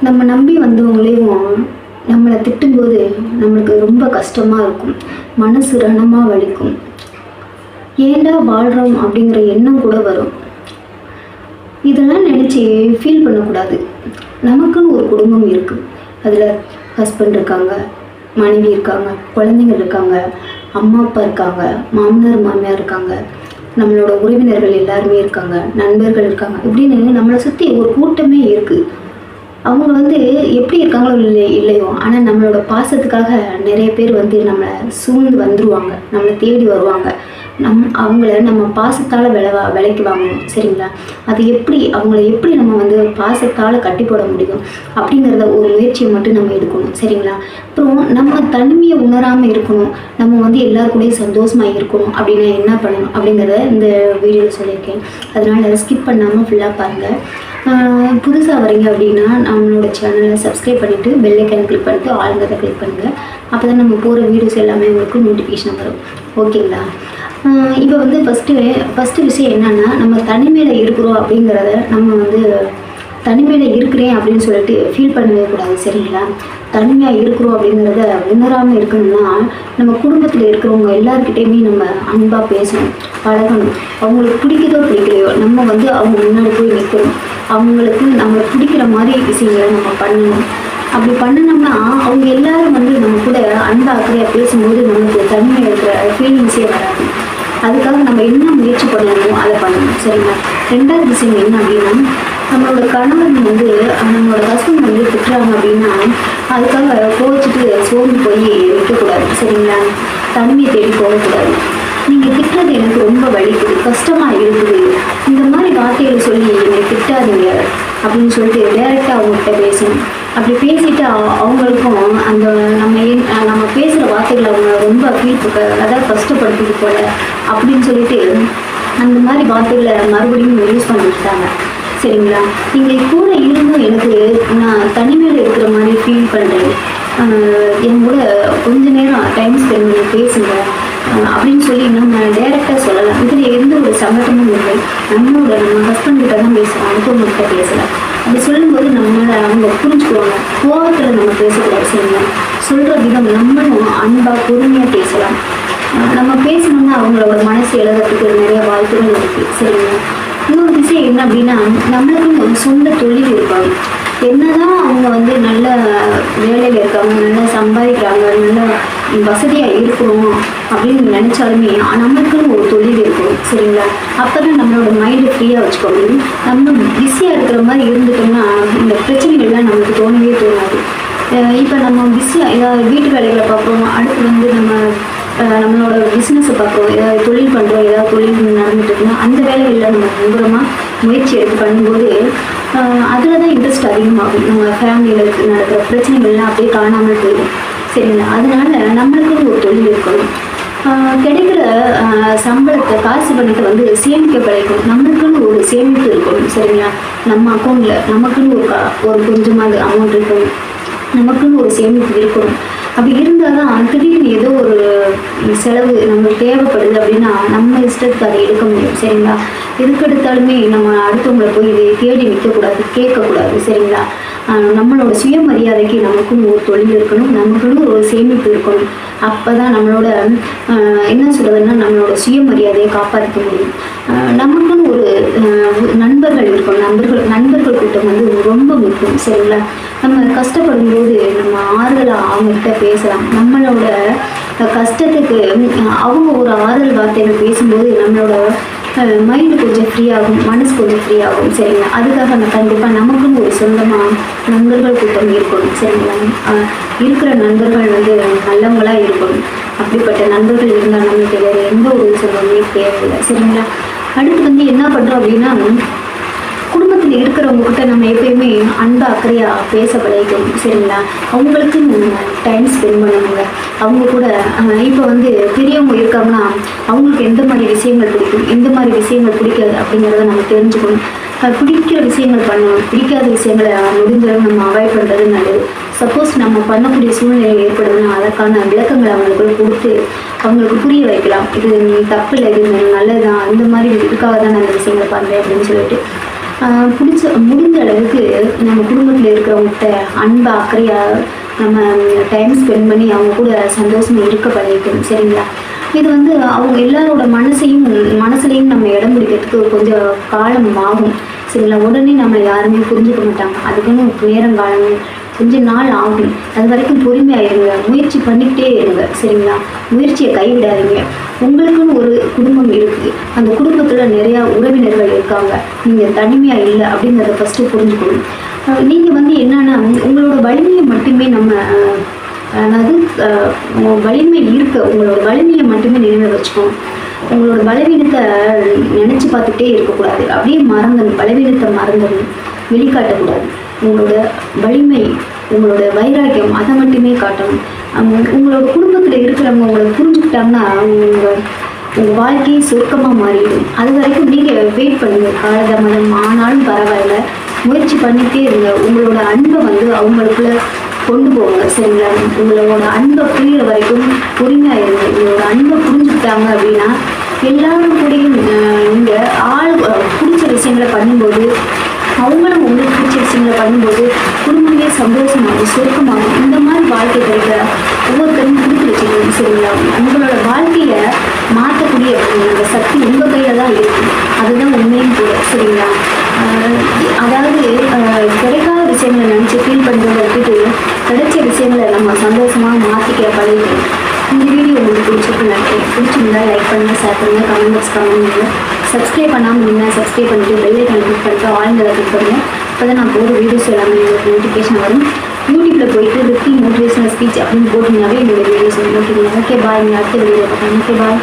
நம்ம நம்பி வந்தவங்களையும் நம்மளை திட்டும்போது நம்மளுக்கு ரொம்ப கஷ்டமாக இருக்கும், மனசு ரணமாக வலிக்கும். ஏண்டா வாழ்கிறோம் அப்படிங்கிற எண்ணம் கூட வரும். இதெல்லாம் நினச்சி ஃபீல் பண்ணக்கூடாது. நமக்குன்னு ஒரு குடும்பம் இருக்குது. அதில் ஹஸ்பண்ட் இருக்காங்க, மனைவி இருக்காங்க, குழந்தைங்க இருக்காங்க, அம்மா அப்பா இருக்காங்க, மாமனார் மாமியார் இருக்காங்க, நம்மளோட உறவினர்கள் எல்லாருமே இருக்காங்க, நண்பர்கள் இருக்காங்க. இப்படின்னு நம்மளை சுற்றி ஒரு கூட்டமே இருக்குது. அவங்க எப்படி இருக்காங்களோ இல்லையோ, ஆனால் நம்மளோட பாசத்துக்காக நிறைய பேர் நம்மளை சூழ்ந்து வந்துடுவாங்க, நம்மளை தேடி வருவாங்க. அவங்கள நம்ம பாசத்தால் விலைக்கு வாங்கணும். சரிங்களா? அது அவங்கள எப்படி நம்ம பாசத்தால் கட்டி போட முடியும் அப்படிங்கிறத ஒரு முயற்சியை மட்டும் நம்ம எடுக்கணும். சரிங்களா? அப்புறம் நம்ம தனிமையை உணராமல் இருக்கணும், நம்ம எல்லாருக்கூடையும் சந்தோஷமாக இருக்கணும் அப்படின்னா என்ன பண்ணணும் அப்படிங்கிறத இந்த வீடியோவில் சொல்லியிருக்கேன். அதனால் ஸ்கிப் பண்ணாமல் ஃபுல்லாக பாருங்கள். புதுசாக வரீங்க அப்படின்னா நம்மளோட சேனலை சப்ஸ்கிரைப் பண்ணிவிட்டு பெல் ஐக்கான் கிளிக் பண்ணிட்டு ஆளுங்கிறத கிளிக் பண்ணுங்கள். அப்போ தான் நம்ம போகிற வீடியோஸ் எல்லாமே உங்களுக்கு நோட்டிஃபிகேஷன் வரும். ஓகேங்களா? இப்போ ஃபஸ்ட்டு விஷயம் என்னென்னா, நம்ம தனிமையில் இருக்கிறோம் அப்படிங்கிறத நம்ம தனிமையில் இருக்கிறேன் அப்படின்னு சொல்லிட்டு ஃபீல் பண்ணவே கூடாது. சரிங்களா? தனிமையாக இருக்கிறோம் அப்படிங்கிறத உணராமல் இருக்கணும்னா, நம்ம குடும்பத்தில் இருக்கிறவங்க எல்லாருக்கிட்டையுமே நம்ம அன்பாக பேசணும், பழகணும். அவங்களுக்கு பிடிக்குதோ பிடிக்கலையோ நம்ம அவங்க முன்னாடி போய் நிற்கணும். அவங்களுக்கு நம்மளை பிடிக்கிற மாதிரி விஷயங்களை நம்ம பண்ணணும். அப்படி பண்ணினோம்னா அவங்க எல்லாரும் நம்ம கூட அன்பா அக்கறையாக பேசும்போது நமக்கு தனிமையாக இருக்கிற ஃபீலிங்ஸே வராது. அதுக்காக நம்ம என்ன முயற்சி பண்ணணுமோ அதை பண்ணணும். சரிங்களா? ரெண்டாவது விஷயம் என்ன அப்படின்னா, நம்மளோட கணவன் நம்மளோட ஹஸ்பண்ட் திட்டுறாங்க அப்படின்னா அதுக்காக கோச்சிட்டு சோர்ந்து போய் வைக்கக்கூடாது. சரிங்களா? தனிமையை தேடி போகக்கூடாது. நீங்கள் திட்டுறது எனக்கு ரொம்ப வலிக்குது, கஷ்டமாக இருக்குது, இந்த மாதிரி வார்த்தைகளை சொல்லி என்னை திட்டாதீங்க அப்படின்னு சொல்லிட்டு டைரெக்டாக அவங்ககிட்ட பேசணும். அப்படி பேசிட்டு அவங்களுக்கும் நம்ம பேசுகிற வார்த்தைகளை அவங்க ரொம்ப அதாவது கஷ்டப்படுத்துது போல அப்படின்னு சொல்லிட்டு அந்த மாதிரி வார்த்தைகளை மறுபடியும் யூஸ் பண்ணிட்டாங்க. சரிங்களா? நீங்கள் கூட இருந்தும் எனக்கு நான் தனிமையில் இருக்கிற மாதிரி ஃபீல் பண்ணுறேன், என் கூட கொஞ்ச நேரம் டைம் ஸ்பெண்ட் பண்ணி பேசுங்க அப்படின்னு சொல்லி நம்ம டைரெக்டாக சொல்லலாம். இதில் எந்த ஒரு சங்கடமும் இல்லை. நம்ம ஹஸ்பண்ட்கிட்ட தான் பேசலாம், அடுத்தவங்ககிட்ட பேசலாம். அப்படி சொல்லும்போது அவங்க புரிஞ்சுக்குவாங்க. கோபத்தில் நம்ம பேசக்கூடாது. சரிங்களா? சொல்கிற விதம் நம்மளும் அன்பாக பொறுமையாக பேசலாம். நம்ம பேசணும்னா அவங்களோட மனசு எழுதுறதுக்கு நிறைய வாய்ப்புகள் இருக்குது. சரிங்களா? இன்னொரு விஷயம் என்ன அப்படின்னா, நம்மளுக்கும் ஒரு சொந்த தொழில் இருப்பாங்க. என்னதான் அவங்க நல்ல வேலையில் இருக்காங்க, நல்லா சம்பாதிக்கிறாங்க, நல்லா வசதியாக இருக்கணும் அப்படின்னு நினச்சாலுமே நம்மளுக்குன்னு ஒரு தொழில் இருக்கணும். சரிங்களா? அப்போ தான் நம்மளோட மைண்டை ஃப்ரீயாக வச்சுக்க முடியும். நம்ம பிஸியாக இருக்கிற மாதிரி இருந்துட்டோம்னா இந்த பிரச்சனைகள்லாம் நமக்கு தோணவே தோணாது. இப்போ நம்ம பிஸியாக ஏதாவது வீட்டு வேலைகளை பார்க்குறோம், அடுத்து நம்மளோட பிஸ்னஸை பார்க்குறோம், ஏதாவது தொழில் பண்ணுறோம், ஏதாவது தொழில் நடந்துட்டு இருக்குன்னா அந்த வேலைகளில் நம்ம தூரமாக முயற்சி எடுத்து பண்ணும்போது அதில் தான் இன்ட்ரெஸ்ட் அதிகமாகும். நம்ம ஃபேமிலிகளுக்கு நடக்கிற பிரச்சனைகள்லாம் அப்படியே காணாமல் போயிடும். சரிங்களா? அதனால் நம்மளுக்குன்னு ஒரு தொழில் இருக்கணும். கிடைக்கிற சம்பளத்தை காசு பணத்தை சேமிக்க கிடைக்கும். நம்மளுக்குன்னு ஒரு சேமிப்பு இருக்கணும். சரிங்களா? நம்ம அக்கௌண்ட்டில் நமக்குன்னு ஒரு கொஞ்சமாவது அமௌண்ட் இருக்கணும், நமக்குன்னு ஒரு சேமிப்பு இருக்கணும். அப்படி இருந்தால் தான் திடீர்னு ஏதோ ஒரு செலவு நம்மளுக்கு தேவைப்படுது அப்படின்னா நம்ம இஷ்டத்துக்கு அதை எடுக்க முடியும். சரிங்களா? எதுக்கு எடுத்தாலுமே நம்ம அடுத்தவங்களை போய் இதை தேடி நிற்கக்கூடாது, கேட்கக்கூடாது. சரிங்களா? நம்மளோட சுயமரியாதைக்கு நமக்குன்னு ஒரு தொழில் இருக்கணும், நமக்குன்னு ஒரு சேமிப்பு இருக்கணும். அப்போ தான் நம்மளோட என்ன சொல்கிறதுன்னா நம்மளோட சுயமரியாதையை காப்பாற்றிக்க முடியும். நமக்குன்னு ஒரு நண்பர்கள் இருக்கணும். நண்பர்கள் கூட்டம் ரொம்ப முக்கியம். சரிங்களா? நம்ம கஷ்டப்படும் போது நம்ம ஆறுதலாக அவங்ககிட்ட பேசலாம். நம்மளோட கஷ்டத்துக்கு அவங்க ஒரு ஆறுதல் வார்த்தைகள் பேசும்போது நம்மளோட மைண்டு கொஞ்சம் ஃப்ரீயாகும், மனசு கொஞ்சம் ஃப்ரீயாகும். சரிங்களா? அதுக்காக கண்டிப்பாக நமக்குன்னு ஒரு சொந்தமாக நண்பர்கள் கூட்டம் இருக்கணும். சரிங்களா? இருக்கிற நண்பர்கள் நல்லவங்களாக இருக்கணும். அப்படிப்பட்ட நண்பர்கள் இருந்தால் நமக்கு வேறு எந்த ஒரு சொல்லமே தேவையில்லை. சரிங்களா? அடுத்து என்ன பண்ணுறோம் அப்படின்னா, குடும்பத்தில் இருக்கிறவங்கக்கிட்ட நம்ம எப்பயுமே அன்பு அக்கறையாக பேச பழகிக்கணும். சரிங்களா? அவங்களுக்கு டைம் ஸ்பெண்ட் பண்ணுவாங்க. அவங்க கூட இப்போ பெரியவங்க இருக்காங்கன்னா அவங்களுக்கு எந்த மாதிரி விஷயங்கள் பிடிக்கும், எந்த மாதிரி விஷயங்கள் பிடிக்காது அப்படிங்கிறத நம்ம தெரிஞ்சுக்கணும். பிடிக்கிற விஷயங்கள் பண்ணணும், பிடிக்காத விஷயங்களை முடிஞ்சளவு நம்ம அவாய்ட் பண்ணுறது நல்லது. சப்போஸ் நம்ம பண்ணக்கூடிய சூழ்நிலை ஏற்படுதுன்னா அதற்கான விளக்கங்களை அவங்களுக்கு கொடுத்து அவங்களுக்கு புரிய வைக்கலாம். இது தப்பு இல்லை, இது நல்லதுதான், இந்த மாதிரி இதுக்காக தான் நான் அந்த விஷயங்களை பண்ணுறேன் அப்படின்னு சொல்லிட்டு முடிஞ்ச அளவுக்கு நம்ம குடும்பத்தில் இருக்கிறவங்ககிட்ட அன்பை அக்கறையாக நம்ம டைம் ஸ்பெண்ட் பண்ணி அவங்க கூட சந்தோஷமாக இருக்க பழகிக்கணும். சரிங்களா? இது வந்து அவங்க எல்லாரோட மனசுலையும் நம்ம இடம் பிடிக்கிறதுக்கு கொஞ்சம் காலம் ஆகும். சரிங்களா? உடனே நம்ம யாருமே புரிஞ்சுக்க மாட்டாங்க. அதுக்குன்னு நேரம் காலம் கொஞ்சம் நாள் ஆகும். அது வரைக்கும் பொறுமையாக இருங்க, முயற்சி பண்ணிக்கிட்டே இருங்க. சரிங்களா? முயற்சியை கைவிடாதீங்க. உங்களுக்குன்னு ஒரு குடும்பம் இருக்குது, அந்த குடும்பத்தில் நிறையா உறவினர்கள் இருக்காங்க, நீங்கள் தனிமையாக இல்லை அப்படிங்கிறத ஃபஸ்ட்டு புரிஞ்சுக்கணும். நீங்கள் வந்து என்னென்னா உங்களோட வலிமையை மட்டுமே நம்ம அதாவது வலிமை உங்களோட வலிமையை மட்டுமே நினைவில் வச்சுக்கணும். உங்களோட பலவீனத்தை நினச்சி பார்த்துட்டே இருக்கக்கூடாது. அப்படியே பலவீனத்தை மறந்துடணும், வெளிக்காட்டக்கூடாது. உங்களோட வலிமை, உங்களோட வைராக்கியம் அதை மட்டுமே காட்டணும். உங்களோட குடும்பத்தில் இருக்கிறவங்க உங்களை புரிஞ்சுக்கிட்டாங்கன்னா உங்கள் வாழ்க்கையை சொர்க்கமாக மாறிடும். அது வரைக்கும் நீங்கள் வெயிட் பண்ணுங்கள். காலதாமதம் ஆனாலும் பரவாயில்ல, முயற்சி பண்ணிகிட்டே இருங்க. உங்களோட அன்பை வந்து அவங்களுக்குள்ள கொண்டு போங்க. சரிங்களா? உங்களோட அன்பை புரிகிற வரைக்கும் பொறுமையாக இருங்க. உங்களோட அன்பை புரிஞ்சுக்கிட்டாங்க அப்படின்னா எல்லாரும் கூடயும் நீங்கள் பிடிச்ச விஷயங்களை பண்ணும்போது, அவங்களும் உங்களுக்கு பிடிச்ச விஷயங்களை பண்ணும்போது குடும்பமே சந்தோஷமாகும், சுருக்கமாகும். இந்த மாதிரி வாழ்க்கை கிடைக்க ஒவ்வொருத்தரும் கொடுத்து வச்சுக்கணும். சரிங்களா? உங்களோட வாழ்க்கையை மாற்றக்கூடிய அந்த சக்தி உங்கள் கையில் தான் இருக்குது. அதுதான் உண்மையும் கூட. சரிங்களா? அதாவது கிடைக்காத விஷயங்களை நினச்சி ஃபீல் பண்ணுறதை விட்டுட்டு கிடைச்ச விஷயங்களை நம்ம சந்தோஷமாக மாற்றிக்கிற பழகிக்கணும். இந்த வீடியோ உங்களுக்கு பிடிச்சிருந்தா லைக் பண்ணுங்கள், ஷேர் பண்ணுங்கள், கமெண்ட் பாக்ஸ் கமெண்ட் பண்ணுங்கள். சப்ஸ்கிரைப் பண்ணாமல் நீங்கள் சப்ஸ்கிரைப் பண்ணிட்டு பெல் ஐக்கான் கிளிக் பண்ணிட்டு ஆளுங்களை கிளிக் பண்ணுங்கள். அப்போ தான் நான் போகிற வீடியோஸ் எல்லாமே உங்களுக்கு நோட்டிஃபிகேஷன் வரும். யூடியூப்பில் போயிட்டு 50 மோட்டிவேஷனல் ஸ்பீச் அப்படின்னு போட்டிங்கனாவே என்னோடய வீடியோஸ் வந்து ஓகேங்களா? Okay bye. நீங்கள் அடுத்த வீடியோ பார்க்கலாம். Okay bye.